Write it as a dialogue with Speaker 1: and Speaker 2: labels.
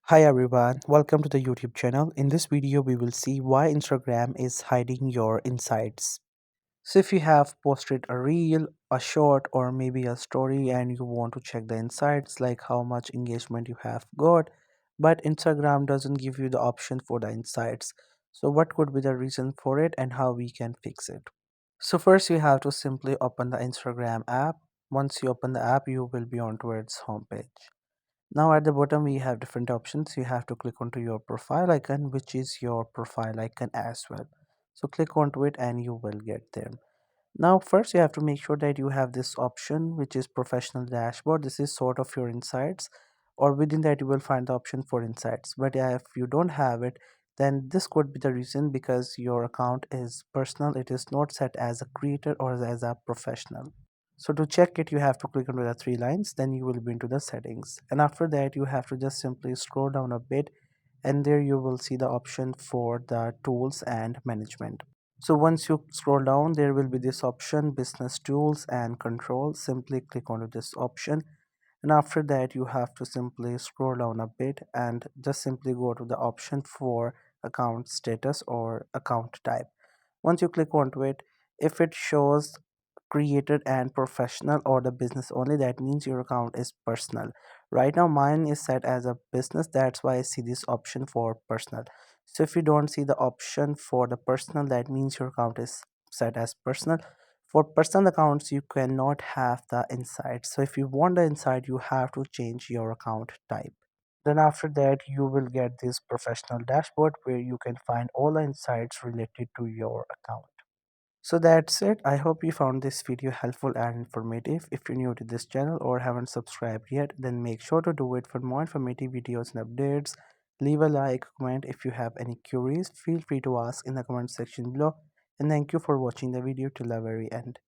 Speaker 1: Hi everyone, welcome to the YouTube channel. In this video, we will see why Instagram is hiding your insights. So, if you have posted a reel, a short, or maybe a story and you want to check the insights like how much engagement you have got, but Instagram doesn't give you the option for the insights. So, what could be the reason for it and how we can fix it? So, first, you have to simply open the Instagram app. Once you open the app, you will be onto its homepage. Now at the bottom we have different options. You have to click onto your profile icon, which is your profile icon as well. So click onto it and you will get there. Now first you have to make sure that you have this option which is professional dashboard. This is sort of your insights, or within that you will find the option for insights. But yeah, if you don't have it, then this could be the reason because your account is personal. It is not set as a creator or as a professional. So to check it, you have to click on the three lines, then you will be into the settings. And after that, you have to just simply scroll down a bit and there you will see the option for the tools and management. So once you scroll down, there will be this option, business tools and control. Simply click onto this option. And after that, you have to simply scroll down a bit and just simply go to the option for account status or account type. Once you click onto it, if it shows created and professional or the business only, that means your account is personal. Right now mine is set as a business, that's why I see this option for personal. So if you don't see the option for the personal, that means your account is set as personal. For personal accounts you cannot have the insight, so if you want the insight you have to change your account type. Then after that you will get this professional dashboard where you can find all the insights related to your account. So that's it. I hope you found this video helpful and informative. If you're new to this channel or haven't subscribed yet, then make sure to do it. For more informative videos and updates, leave a like, comment. If you have any queries, feel free to ask in the comment section below. And thank you for watching the video till the very end.